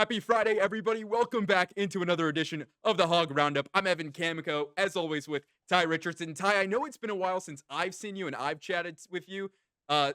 Happy Friday, everybody. Welcome back into another edition of the Hog Roundup. I'm Evan Kamiko, as always, with Tye Richardson. Tye, I know it's been a while since I've seen you and I've chatted with you.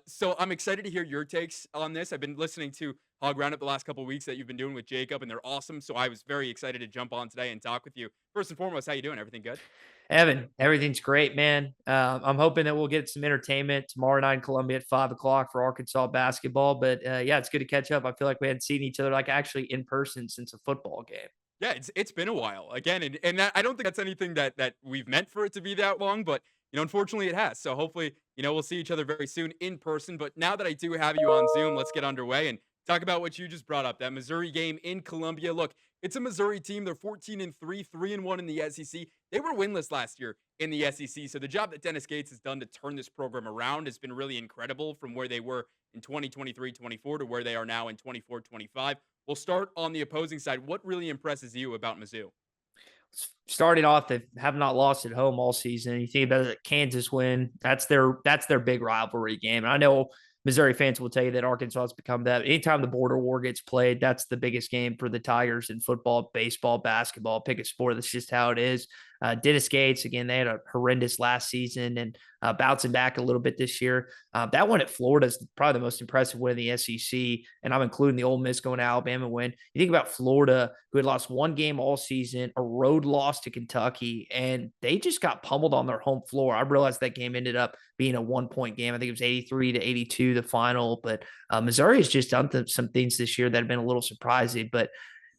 So I'm excited to hear your takes on this. I've been listening to Hog Roundup the last couple of weeks that you've been doing with Jacob, and they're awesome. So I was very excited to jump on today and talk with you. First and foremost, how you doing? Everything good? Evan, everything's great, man. I'm hoping that we'll get some entertainment tomorrow night in Columbia at 5 o'clock for Arkansas basketball. But yeah, it's good to catch up. I feel like we hadn't seen each other like actually in person since a football game. Yeah, it's been a while again, and that, I don't think that's anything that we've meant for it to be that long, but unfortunately, it has. So hopefully, we'll see each other very soon in person. But now that I do have you on Zoom, let's get underway and talk about what you just brought up, that Missouri game in Columbia. Look, it's a Missouri team. They're 14-3, 3-1 in the SEC. They were winless last year in the SEC. So the job that Dennis Gates has done to turn this program around has been really incredible, from where they were in 2023-24 to where they are now in 24-25. We'll start on the opposing side. What really impresses you about Mizzou? Starting off, they have not lost at home all season. You think about the Kansas win, that's their big rivalry game. And I know Missouri fans will tell you that Arkansas has become that. Anytime the border war gets played, that's the biggest game for the Tigers in football, baseball, basketball. Pick a sport. That's just how it is. Dennis Gates, again, they had a horrendous last season and bouncing back a little bit this year. That one at Florida is probably the most impressive win in the SEC, and I'm including the Ole Miss going to Alabama win. You think about Florida, who had lost one game all season, a road loss to Kentucky, and they just got pummeled on their home floor. I realized that game ended up being a 1 point game. I think it was 83-82, the final. But Missouri has just done some things this year that have been a little surprising. But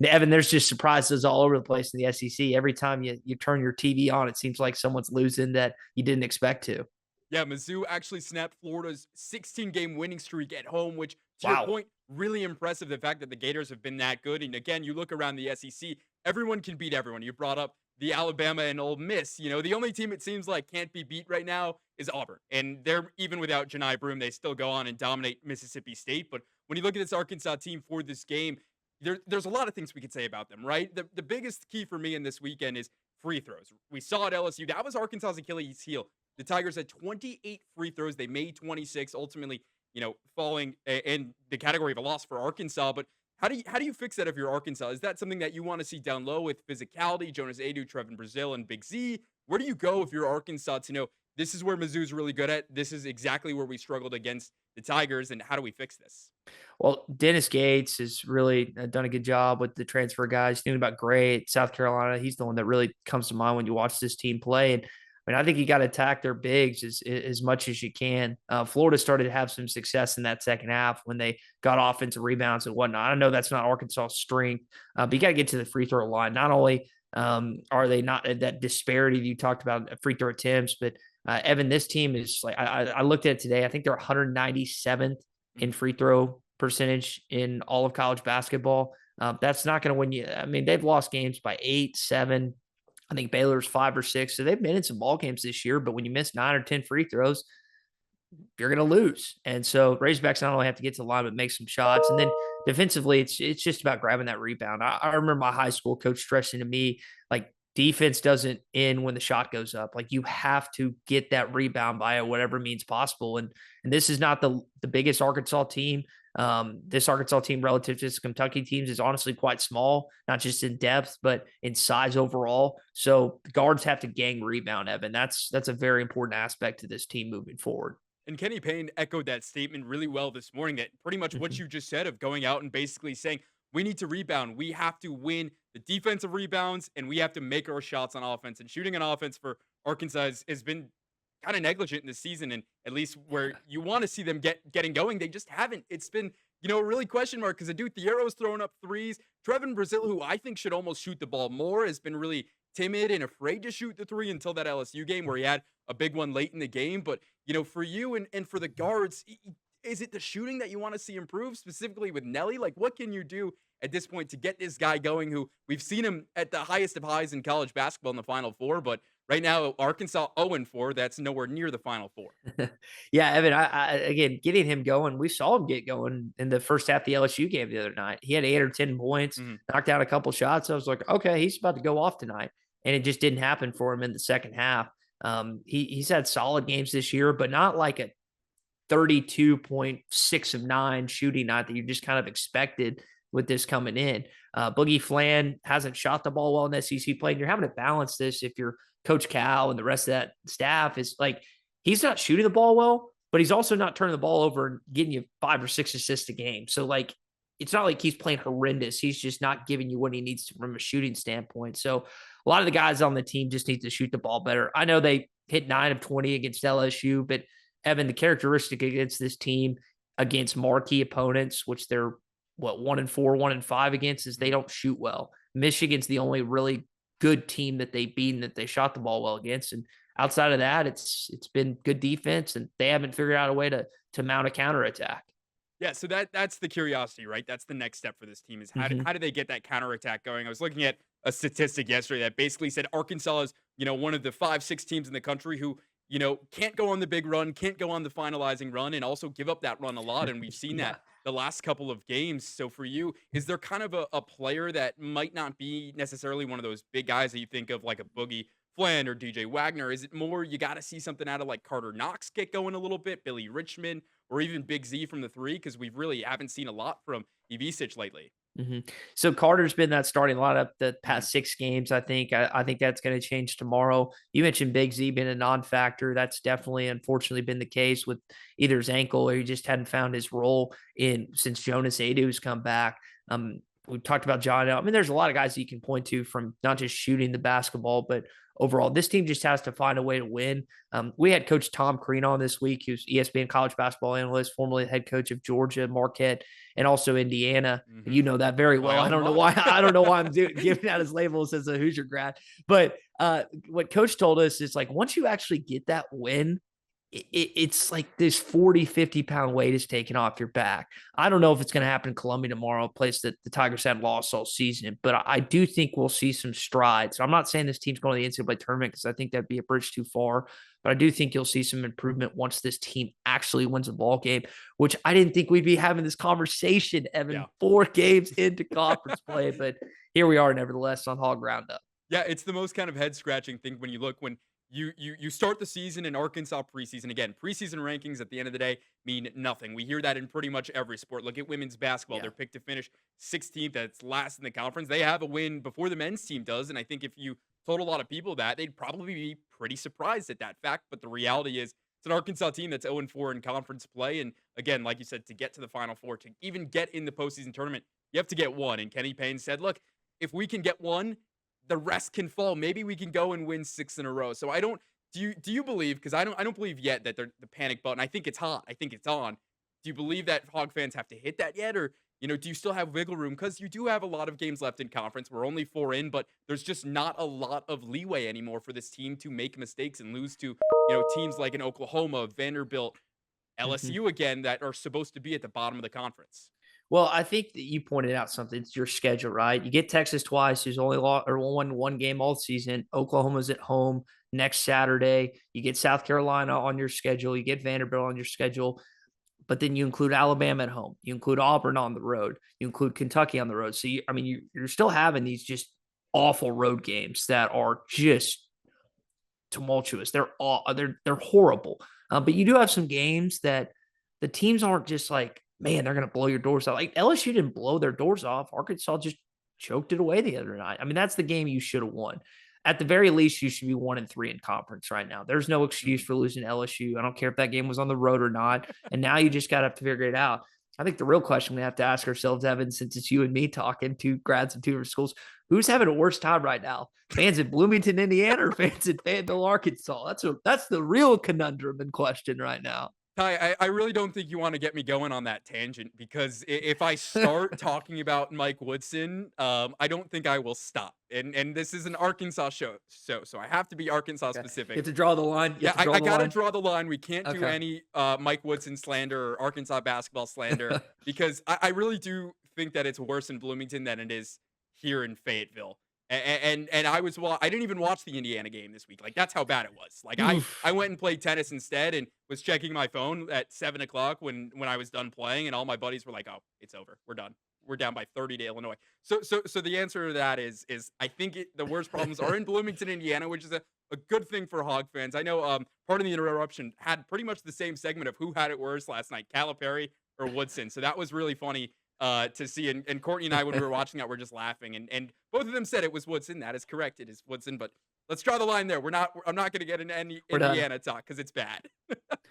Evan, there's just surprises all over the place in the SEC. Every time you turn your TV on, it seems like someone's losing that you didn't expect to. Yeah, Mizzou actually snapped Florida's 16-game winning streak at home, which, to your Wow. point, really impressive. The fact that the Gators have been that good. And again, you look around the SEC, everyone can beat everyone. You brought up the Alabama and Ole Miss. The only team it seems like can't be beat right now is Auburn. And they're, even without Janai Broom, they still go on and dominate Mississippi State. But when you look at this Arkansas team for this game, there's a lot of things we could say about them, right? The biggest key for me in this weekend is free throws. We saw at LSU, that was Arkansas's Achilles heel. The Tigers had 28 free throws. They made 26, ultimately, falling in the category of a loss for Arkansas. But how do you fix that if you're Arkansas? Is that something that you want to see down low with physicality, Jonas Adu, Trevin Brazil, and Big Z? Where do you go if you're Arkansas to know this is where Mizzou's really good at? This is exactly where we struggled against the Tigers, and how do we fix this? Well, Dennis Gates has really done a good job with the transfer guys. Doing about great. South Carolina, he's the one that really comes to mind when you watch this team play. And I mean, I think you got to attack their bigs as much as you can. Florida started to have some success in that second half when they got offensive rebounds and whatnot. I know that's not Arkansas' strength, but you got to get to the free throw line. Not only are they not at that disparity that you talked about free throw attempts, but Evan, this team is like I looked at it today. I think they're 197th in free throw percentage in all of college basketball. That's not going to win you. I mean, they've lost games by 8, 7. I think Baylor's 5 or 6. So they've been in some ball games this year, but when you miss 9 or 10 free throws, you're going to lose. And so Razorbacks not only have to get to the line, but make some shots. And then defensively, it's just about grabbing that rebound. I remember my high school coach stressing to me, like, defense doesn't end when the shot goes up. Like, you have to get that rebound by whatever means possible. And this is not the biggest Arkansas team. This Arkansas team relative to this Kentucky teams is honestly quite small, not just in depth, but in size overall. So the guards have to gang rebound, Evan. That's a very important aspect to this team moving forward. And Kenny Payne echoed that statement really well this morning, that pretty much what you just said, of going out and basically saying, we need to rebound. We have to win the defensive rebounds, and we have to make our shots on offense. And shooting on offense for Arkansas has been kind of negligent in the season, and at least where you want to see them getting going, they just haven't. It's been, a really question mark, because Adu Thiero's throwing up threes. Trevin Brazil, who I think should almost shoot the ball more, has been really timid and afraid to shoot the three until that LSU game where he had a big one late in the game. But, for you and for the guards, is it the shooting that you want to see improve, specifically with Nelly? Like, what can you do at this point to get this guy going, who we've seen him at the highest of highs in college basketball in the Final Four, but right now Arkansas 0-4, that's nowhere near the Final Four. Yeah, Evan, I again, getting him going, we saw him get going in the first half of the LSU game the other night. He had 8 or 10 points, Mhm. knocked out a couple shots. I was like, okay, he's about to go off tonight. And it just didn't happen for him in the second half. He's had solid games this year, but not like a 32.6 of 9 shooting night that you just kind of expected. with this coming in. Boogie Flan hasn't shot the ball well in SEC play. And you're having to balance this if you're Coach Cal and the rest of that staff is like, he's not shooting the ball well, but he's also not turning the ball over and getting you 5 or 6 assists a game. So like, it's not like he's playing horrendous. He's just not giving you what he needs to from a shooting standpoint. So a lot of the guys on the team just need to shoot the ball better. I know they hit 9 of 20 against LSU, but Evan, the characteristic against this team, against marquee opponents, which they're 1-4, 1-5 against, is they don't shoot well. Michigan's the only really good team that they beat and that they shot the ball well against. And outside of that, it's been good defense, and they haven't figured out a way to mount a counterattack. Yeah, so that's the curiosity, right? That's the next step for this team is Mm-hmm. how do they get that counterattack going? I was looking at a statistic yesterday that basically said Arkansas is, one of the 5, 6 teams in the country who, can't go on the big run, can't go on the finalizing run, and also give up that run a lot. And we've seen Yeah. that the last couple of games. So for you, is there kind of a player that might not be necessarily one of those big guys that you think of like a Boogie Flynn or DJ Wagner? Is it more you got to see something out of like Carter Knox get going a little bit, Billy Richmond, or even Big Z from the 3? Because we really haven't seen a lot from Ivisic lately. Mm-hmm. So Carter's been that starting lineup the Mhm. past 6 games. I think that's going to change tomorrow. You mentioned Big Z being a non-factor. That's definitely, unfortunately, been the case with either his ankle or he just hadn't found his role in since Jonas Adu's come back. We talked about John. I mean, there's a lot of guys that you can point to from not just shooting the basketball, but overall, this team just has to find a way to win. We had Coach Tom Crean on this week, who's ESPN college basketball analyst, formerly head coach of Georgia, Marquette, and also Indiana. Mhm. You know that very My well. I alma don't know mater. why. I don't know why I'm giving out his labels as a Hoosier grad. But what Coach told us is like once you actually get that win, it's like this 40, 50-pound weight is taken off your back. I don't know if it's going to happen in Columbia tomorrow, a place that the Tigers had lost all season, but I do think we'll see some strides. So I'm not saying this team's going to the NCAA tournament because I think that'd be a bridge too far, but I do think you'll see some improvement once this team actually wins a ball game, which I didn't think we'd be having this conversation, Evan, Yeah. 4 games into conference play, but here we are nevertheless on Hog Roundup. Yeah, it's the most kind of head scratching thing when you look when you start the season in Arkansas preseason. Again, preseason rankings at the end of the day mean nothing. We hear that in pretty much every sport. Look at women's basketball. Yeah. They're picked to finish 16th. That's last in the conference. They have a win before the men's team does. And I think if you told a lot of people that, they'd probably be pretty surprised at that fact. But the reality is it's an Arkansas team that's 0-4 in conference play. And again, like you said, to get to the Final Four, to even get in the postseason tournament, you have to get one. And Kenny Payne said, look, if we can get one, the rest can fall. Maybe we can go and win 6 in a row. So I don't. Do you believe? Because I don't believe yet that they're the panic button. I think it's hot. I think it's on. Do you believe that Hog fans have to hit that yet, or do you still have wiggle room? Because you do have a lot of games left in conference. We're only 4 in, but there's just not a lot of leeway anymore for this team to make mistakes and lose to teams like in Oklahoma, Vanderbilt, Mhm. LSU again that are supposed to be at the bottom of the conference. Well, I think that you pointed out something. It's your schedule, right? You get Texas twice, who's only lost or won 1 game all season. Oklahoma's at home next Saturday. You get South Carolina on your schedule. You get Vanderbilt on your schedule. But then you include Alabama at home. You include Auburn on the road. You include Kentucky on the road. So, you're still having these just awful road games that are just tumultuous. They're horrible. But you do have some games that the teams aren't just like, man, they're going to blow your doors out. Like LSU didn't blow their doors off. Arkansas just choked it away the other night. I mean, that's the game you should have won. At the very least, you should be 1-3 in conference right now. There's no excuse Mhm. for losing to LSU. I don't care if that game was on the road or not. And now you just got to have to figure it out. I think the real question we have to ask ourselves, Evan, since it's you and me talking, two grads of 2 different schools, who's having a worse time right now? Fans in Bloomington, Indiana, or fans in Fayetteville, Arkansas? That's the real conundrum in question right now. Ty, I really don't think you want to get me going on that tangent because if I start talking about Mike Woodson, I don't think I will stop. And this is an Arkansas show, so I have to be Arkansas Okay. You specific. have to draw the line. You Yeah, have to draw I the gotta line. draw the line. We can't do Okay. any Mike Woodson slander or Arkansas basketball slander because I really do think that it's worse in Bloomington than it is here in Fayetteville. And I didn't even watch the Indiana game this week. Like that's how bad it was. Like I Oof. went and played tennis instead and was checking my phone at 7 o'clock when I was done playing and all my buddies were like, "Oh, it's over. We're done. We're down by 30 to Illinois." So the answer to that is I think the worst problems are in Bloomington, Indiana, which is a good thing for Hog fans. I know part of the interruption had pretty much the same segment of who had it worse last night, Calipari or Woodson. So that was really funny to see. And Courtney and I, when we were watching that, we're just laughing. And both of them said it was Woodson. That is correct. It is Woodson. But let's draw the line there. I'm not going to get into any We're done. Indiana talk because it's bad.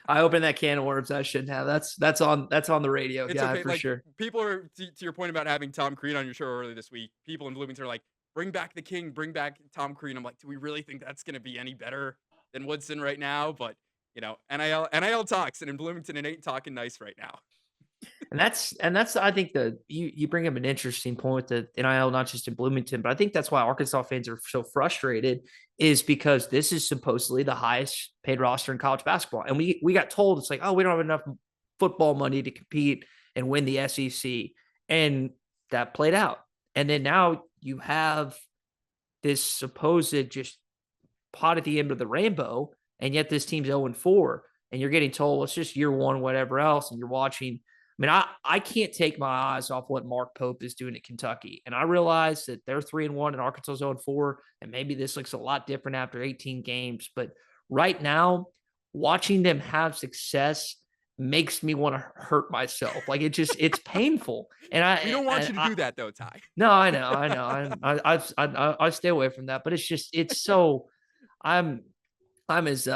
I opened that can of worms I shouldn't have. That's on the radio It's guy okay. for Like, sure. people are, to your point about having Tom Crean on your show earlier this week, people in Bloomington are like, bring back the king, bring back Tom Crean. I'm like, do we really think that's going to be any better than Woodson right now? But, NIL talks, and in Bloomington, it ain't talking nice right now. And that's I think you bring up an interesting point with the NIL, not just in Bloomington, but I think that's why Arkansas fans are so frustrated, is because this is supposedly the highest paid roster in college basketball. And we got told it's like, oh, we don't have enough football money to compete and win the SEC. And that played out. And then now you have this supposed just pot at the end of the rainbow, and yet this team's 0-4, and you're getting told, well, it's just year one, whatever else, and you're watching. I mean, I can't take my eyes off what Mark Pope is doing at Kentucky. And I realize that they're 3-1 and Arkansas's 0-4, and maybe this looks a lot different after 18 games. But right now, watching them have success makes me want to hurt myself. Like, it's painful. And we don't want you to do that though, Tye. No, I know. I stay away from that, but it's so I'm as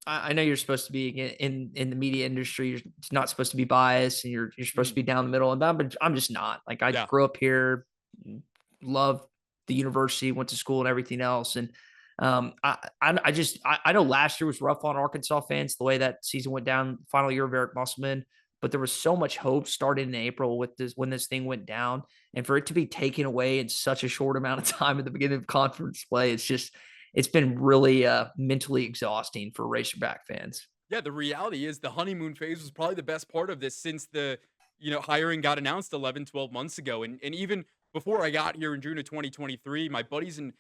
I know you're supposed to be in the media industry. You're not supposed to be biased, and you're supposed to be down the middle. But I'm just not. Like, I grew up here, love the university, went to school, and everything else. And I know last year was rough on Arkansas fans, the way that season went down, final year of Eric Musselman. But there was so much hope starting in April with this when this thing went down, and for it to be taken away in such a short amount of time at the beginning of conference play, it's been really mentally exhausting for Razorback fans. Yeah, the reality is the honeymoon phase was probably the best part of this since the hiring got announced 11, 12 months ago. And even before I got here in June of 2023, my buddies in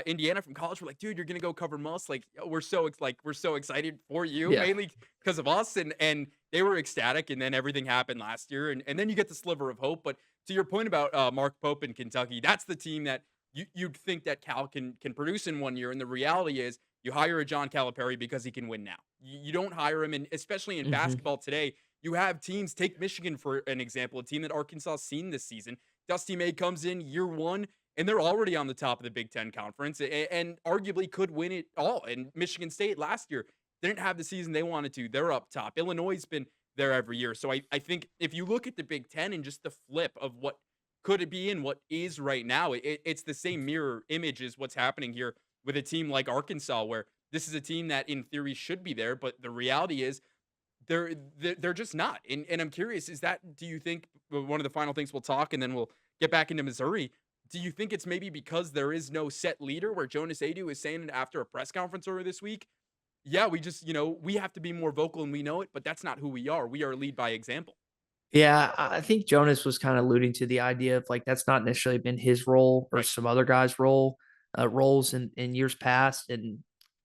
Indiana from college were like, dude, you're gonna go cover Muss. Like, we're so excited for you, Yeah. mainly because of us. And they were ecstatic. And then everything happened last year. And then you get the sliver of hope. But to your point about Mark Pope in Kentucky, that's the team that you'd think that Cal can produce in 1 year. And the reality is, you hire a John Calipari because he can win now. You don't hire him, and especially in basketball today, you have teams. Take Michigan for an example, a team that Arkansas has seen this season. Dusty May comes in year one, and they're already on the top of the Big Ten Conference, and arguably could win it all. And Michigan State last year didn't have the season they wanted to. They're up top. Illinois has been there every year. So I think if you look at the Big Ten and just the flip of what could it be and what is right now, it's the same mirror image as what's happening here with a team like Arkansas, where this is a team that in theory should be there, but the reality is they're just not. And I'm curious, do you think, one of the final things we'll talk, and then we'll get back into Missouri, do you think it's maybe because there is no set leader, where Jonas Adu is saying it after a press conference earlier this week? Yeah, we just, we have to be more vocal and we know it, but that's not who we are. We are lead by example. Yeah, I think Jonas was kind of alluding to the idea of, like, that's not necessarily been his role or Right. some other guys' roles in years past. And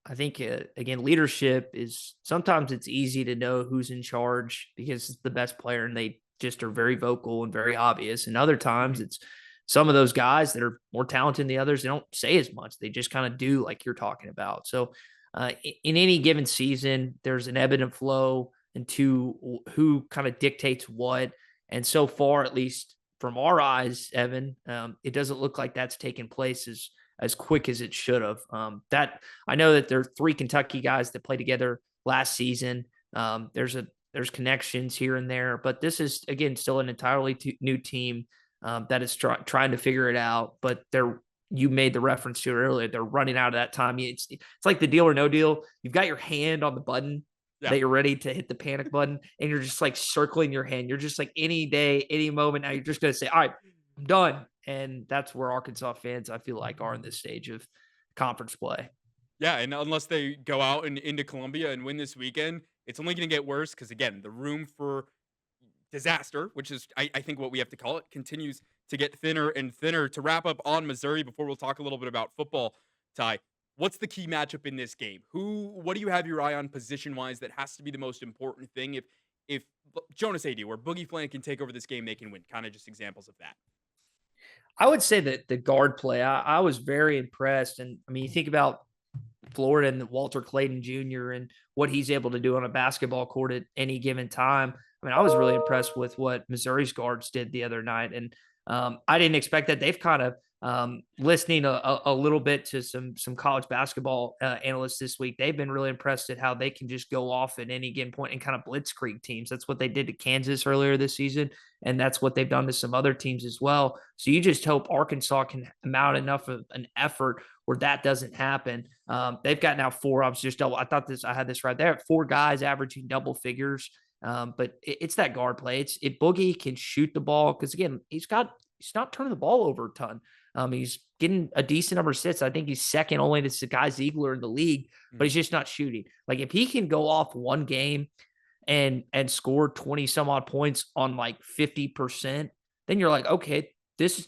I think, again, leadership is sometimes it's easy to know who's in charge because it's the best player and they just are very vocal and very obvious. And other times it's some of those guys that are more talented than the others. They don't say as much. They just kind of do, like you're talking about. So in any given season, there's an ebb and flow into who kind of dictates what. And so far, at least from our eyes, Evan, it doesn't look like that's taken place as quick as it should have. That I know that there are 3 Kentucky guys that played together last season. There's connections here and there, but this is, again, still an entirely new team that is trying to figure it out. But you made the reference to it earlier. They're running out of that time. It's like the deal or no deal. You've got your hand on the button that you're ready to hit the panic button, and you're just like circling your hand. You're just like, any day, any moment now, you're just going to say, all right, I'm done. And that's where Arkansas fans, I feel like, are in this stage of conference play. Yeah, and unless they go out and into Columbia and win this weekend, it's only going to get worse because, again, the room for disaster, which is, I think, what we have to call it, continues to get thinner and thinner. To wrap up on Missouri, before we'll talk a little bit about football, Tye, what's the key matchup in this game? What do you have your eye on position-wise that has to be the most important thing? If Jonas Adu or Boogie Flan can take over this game, they can win. Kind of just examples of that. I would say that the guard play, I was very impressed. And I mean, you think about Florida and Walter Clayton Jr. and what he's able to do on a basketball court at any given time. I mean, I was really impressed with what Missouri's guards did the other night, and I didn't expect that. They've kind of listening a little bit to some college basketball analysts this week. They've been really impressed at how they can just go off at any given point and kind of blitzkrieg teams. That's what they did to Kansas earlier this season, and that's what they've done to some other teams as well. So you just hope Arkansas can mount enough of an effort where that doesn't happen. They've got now four. I was just double. I had this right there. Four guys averaging double figures. But it's that guard play. If Boogie can shoot the ball, because again, he's not turning the ball over a ton. He's getting a decent number of assists. I think he's second only to Guy Ziegler in the league, but he's just not shooting. Like if he can go off one game and score 20 some odd points on like 50%, then you're like, okay, this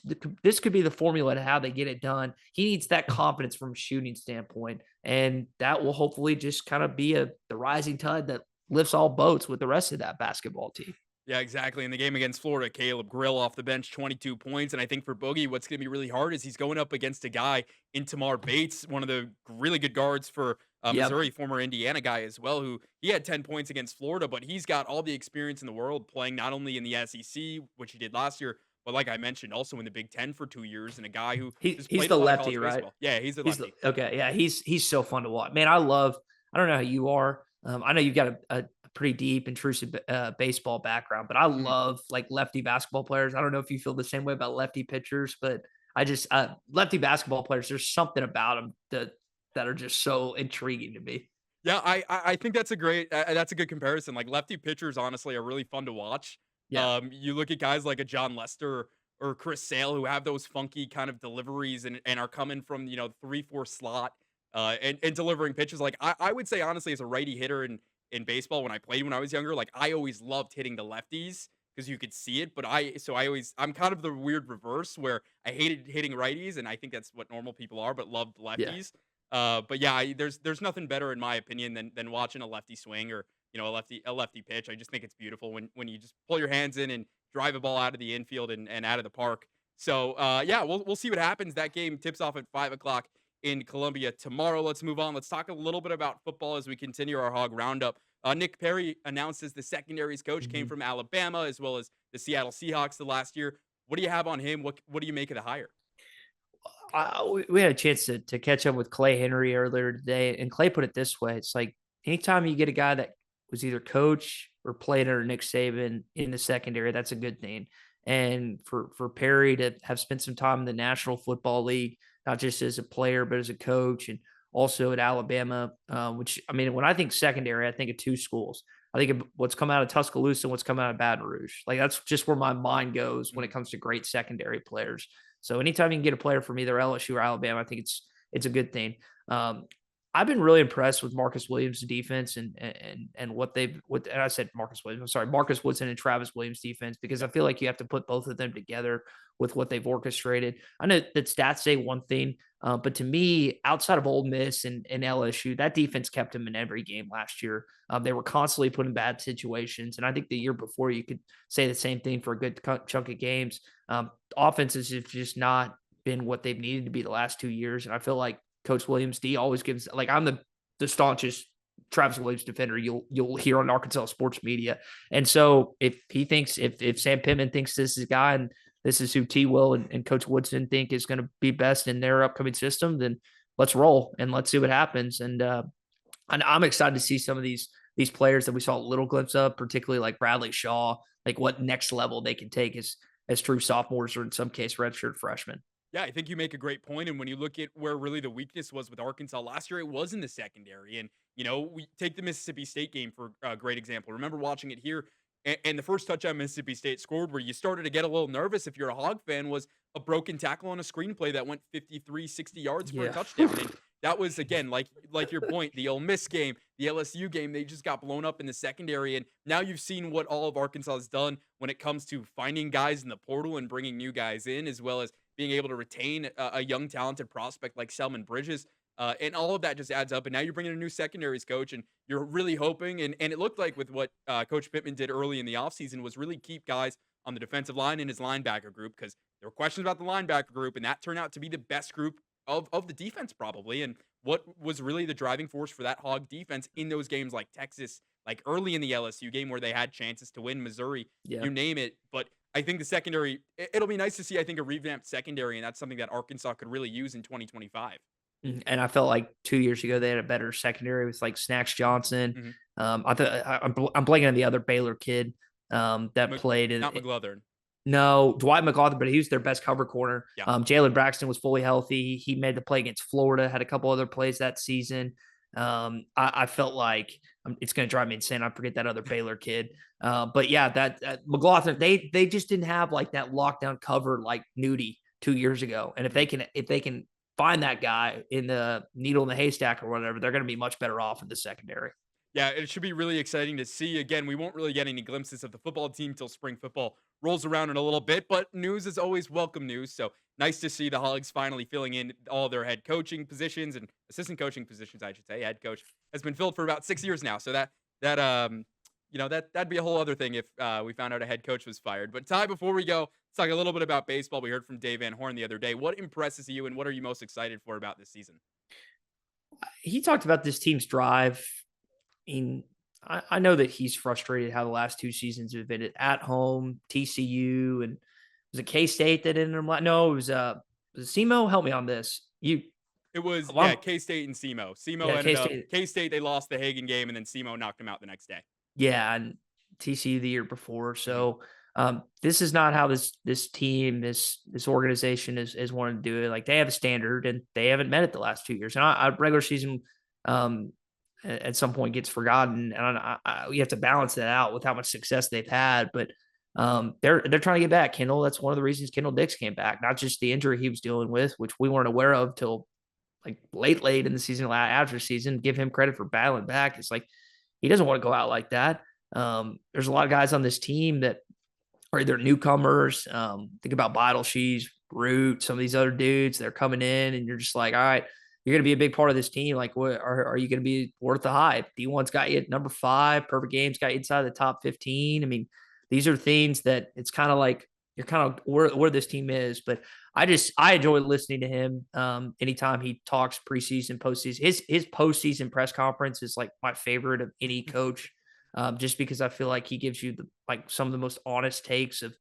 could be the formula to how they get it done. He needs that confidence from a shooting standpoint, and that will hopefully just kind of be the rising tide that lifts all boats with the rest of that basketball team. Yeah, exactly. In the game against Florida, Caleb Grill off the bench, 22 points. And I think for Boogie, what's going to be really hard is he's going up against a guy in Tamar Bates, one of the really good guards for Yep. Missouri, former Indiana guy as well, who he had 10 points against Florida, but he's got all the experience in the world playing not only in the SEC, which he did last year, but like I mentioned, also in the Big Ten for 2 years, and a guy who has He's played a the lot of lefty, college right? baseball. Yeah, he's a He's the lefty. okay, yeah, he's so fun to watch. Man, I don't know how you are. I know you've got a pretty deep, intrusive baseball background, but I Mhm. love like lefty basketball players. I don't know if you feel the same way about lefty pitchers, but I just lefty basketball players. There's something about them that are just so intriguing to me. Yeah, I think that's a good comparison. Like lefty pitchers, honestly, are really fun to watch. Yeah, You look at guys like a John Lester or Chris Sale who have those funky kind of deliveries and are coming from 3-4 slot and delivering pitches. Like I would say honestly, as a righty hitter in baseball when I played when I was younger, like I always loved hitting the lefties because you could see it. But I'm kind of the weird reverse where I hated hitting righties, and I think that's what normal people are, but loved yeah. lefties. But yeah, there's nothing better in my opinion than watching a lefty swing or a lefty pitch. I just think it's beautiful when you just pull your hands in and drive a ball out of the infield and out of the park. So yeah, we'll see what happens. That game tips off at 5 o'clock in Columbia tomorrow. Let's move on. Let's talk a little bit about football as we continue our Hog Roundup. Nick Perry announces the secondaries coach came Mhm. from Alabama as well as the Seattle Seahawks the last year. What do you have on him? What do you make of the hire? We had a chance to catch up with Clay Henry earlier today, and Clay put it this way: it's like anytime you get a guy that was either coach or played under Nick Saban in the secondary, that's a good thing. And for Perry to have spent some time in the National Football League, not just as a player but as a coach, and also at Alabama, which I mean, when I think secondary, I think of two schools. I think of what's come out of Tuscaloosa and what's come out of Baton Rouge. Like that's just where my mind goes when it Mhm. comes to great secondary players. So anytime you can get a player from either LSU or Alabama, I think it's a good thing. Um, I've been really impressed with Marcus Williams' defense and what they've what and I said Marcus Williams. I'm sorry, Marcus Woodson and Travis Williams defense because I Yep. feel like you have to put both of them together with what they've orchestrated. I know that stats say one thing, but to me, outside of Ole Miss and LSU, that defense kept them in every game last year. They were constantly put in bad situations, and I think the year before you could say the same thing for a good chunk of games. Offenses have just not been what they've needed to be the last 2 years. And I feel like Coach Williams D always gives like I'm the staunchest Travis Williams defender you'll hear on Arkansas sports media. And so if he thinks if Sam Pittman thinks this is a guy and this is who T Will and Coach Woodson think is going to be best in their upcoming system, then let's roll and let's see what happens. And I'm excited to see some of these players that we saw a little glimpse of, particularly like Bradley Shaw, like what next level they can take as true sophomores or in some case redshirt freshmen. Yeah, I think you make a great point. And when you look at where really the weakness was with Arkansas last year, it was in the secondary. And, we take the Mississippi State game for a great example. Remember watching it here. And the first touchdown Mississippi State scored, where you started to get a little nervous if you're a Hog fan, was a broken tackle on a screenplay that went 53, 60 yards for a Yeah. touchdown. And that was, again, like your point, the Ole Miss game, the LSU game, they just got blown up in the secondary. And now you've seen what all of Arkansas has done when it comes to finding guys in the portal and bringing new guys in, as well as being able to retain a young, talented prospect like Selman Bridges. And all of that just adds up. And now you're bringing a new secondaries coach, and you're really hoping. And it looked like with what Coach Pittman did early in the offseason was really keep guys on the defensive line and his linebacker group, because there were questions about the linebacker group, and that turned out to be the best group of the defense probably. And what was really the driving force for that Hog defense in those games like Texas, like early in the LSU game where they had chances to win, Missouri, Yeah. you name it. But I think the secondary, it'll be nice to see, I think, a revamped secondary, and that's something that Arkansas could really use in 2025. And I felt like 2 years ago they had a better secondary with like Snacks Johnson. Mhm. I thought I'm blanking on the other Baylor kid that Mc played in Not McGlothern. no, Dwight McAuliffe, but he was their best cover corner. Yeah. Jalen Braxton was fully healthy. He made the play against Florida, had a couple other plays that season. I felt like it's going to drive me insane. I forget that other Baylor kid. But yeah, that McLaughlin, they just didn't have like that lockdown cover like Nudie 2 years ago. And if they can find that guy in the needle in the haystack or whatever, they're going to be much better off in the secondary. Yeah, it should be really exciting to see. Again, we won't really get any glimpses of the football team till spring football rolls around in a little bit, but news is always welcome news. So nice to see the Hogs finally filling in all their head coaching positions and assistant coaching positions, I should say. Head coach has been filled for about 6 years now. So that'd be a whole other thing if we found out a head coach was fired. But Tye, before we go, let's talk a little bit about baseball. We heard from Dave Van Horn the other day. What impresses you and what are you most excited for about this season? He talked about this team's drive. I know that he's frustrated how the last 2 seasons have been at home, TCU, and was it K-State that ended him? No, it was SEMO. Help me on this. It was, Well, K State and SEMO. SEMO yeah, ended up K-State. K State. They lost the Hagen game, and then SEMO knocked them out the next day. Yeah, and TCU the year before. Mhm. So this is not how this team, this organization is wanting to do it. Like they have a standard, and they haven't met it the last 2 years. And regular season um, at some point gets forgotten, and you have to balance that out with how much success they've had. But they're trying to get back. Kendall. That's one of the reasons Kendall Dix came back, not just the injury he was dealing with, which we weren't aware of till like late in the season, after the season. Give him credit for battling back. It's like he doesn't want to go out like that. There's a lot of guys on this team that are either newcomers. Think about Bidle, Shees, Root, some of these other dudes. They're coming in, and you're just like, all right, you're going to be a big part of this team. Like, what are you going to be worth the hype? D1's got you at number 5. Perfect Game's got you inside the top 15. I mean, these are things that it's kind of like you're kind of where this team is. But I enjoy listening to him. Anytime he talks preseason, postseason, his postseason press conference is like my favorite of any coach. Just because I feel like he gives you some of the most honest takes of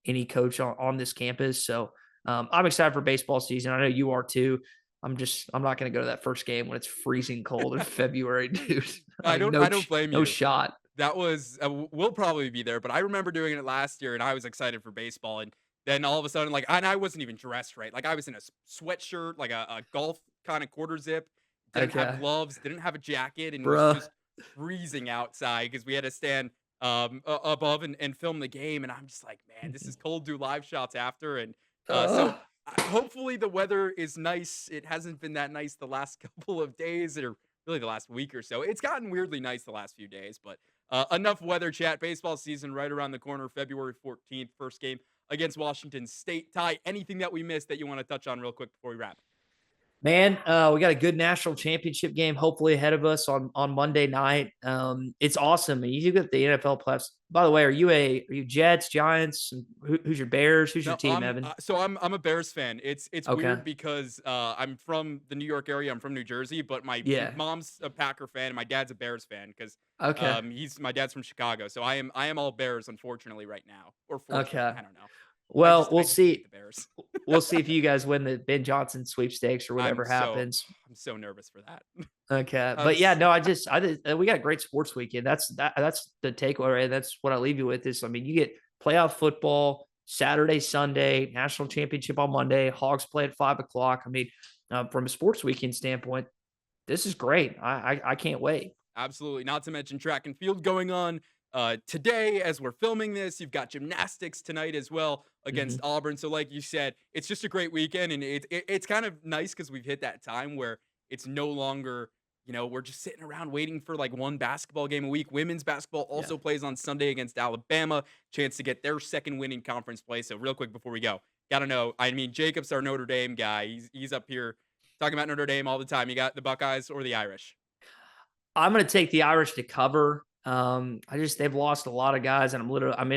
any coach on this campus. So I'm excited for baseball season. I know you are too. I'm not going to go to that first game when it's freezing cold in February, dude. I Like don't blame no you. shot. That was we'll probably be there, but I remember doing it last year, and I was excited for baseball, and then all of a sudden, like, and I wasn't even dressed right. Like, I was in a sweatshirt, like a golf kind of quarter zip, didn't have Okay, gloves, didn't have a jacket, and was bruh. just freezing outside because we had to stand above and film the game, and I'm just like, man, this is cold. Do live shots after, and so Uh, hopefully the weather is nice. It hasn't been that nice the last couple of days, or really the last week or so. It's gotten weirdly nice the last few days, but enough weather chat. Baseball season right around the corner, February 14th, first game against Washington State. Tye, anything that we missed that you want to touch on real quick before we wrap? Man, we got a good national championship game hopefully ahead of us on Monday night. It's awesome. And you get the NFL playoffs. By the way, are you Jets, Giants? Who's your Bears? Who's your No, team, Evan? I'm a Bears fan. It's Okay. weird because I'm from the New York area. I'm from New Jersey, but my Yeah. mom's a Packer fan and my dad's a Bears fan because Okay. he's my dad's from Chicago. So I am all Bears unfortunately right now, or fortunately, Okay. I don't know. Well, we'll I just hate see. the Bears. We'll see if you guys win the Ben Johnson sweepstakes or I'm whatever so happens. I'm so nervous for that. Okay. I'm But yeah, s- no, we got a great sports weekend. That's the takeaway. Right? That's what I leave you with is, I mean, you get playoff football Saturday, Sunday, national championship on Monday, Hogs play at 5 o'clock. I mean, from a sports weekend standpoint, this is great. I can't wait. Absolutely. Not to mention track and field going on today as we're filming this. You've got gymnastics tonight as well against Mhm. Auburn. So, like you said, it's just a great weekend, and it's kind of nice because we've hit that time where it's no longer, we're just sitting around waiting for like one basketball game a week. Women's basketball Yeah. also plays on Sunday against Alabama. Chance to get their second win in conference play. So, real quick before we go, gotta know. I mean, Jacob's our Notre Dame guy. He's up here talking about Notre Dame all the time. You got the Buckeyes or the Irish? I'm going to take the Irish to cover. They've lost a lot of guys, and I'm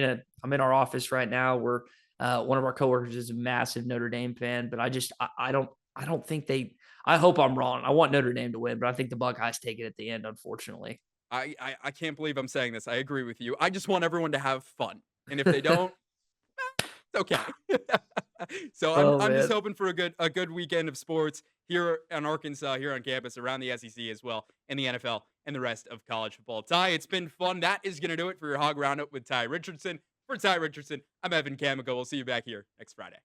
in our office right now where one of our coworkers is a massive Notre Dame fan, but I don't I don't think they. I hope I'm wrong. I want Notre Dame to win, but I think the Buckeyes take it at the end, unfortunately. I can't believe I'm saying this. I agree with you. I just want everyone to have fun. And if they don't, it's okay. So Oh I'm just man. hoping for a good weekend of sports here in Arkansas, here on campus, around the SEC as well, and the NFL and the rest of college football. Tye, it's been fun. That is gonna do it for your Hog Roundup with Tye Richardson. For Tye Richardson, I'm Evan Camico. We'll see you back here next Friday.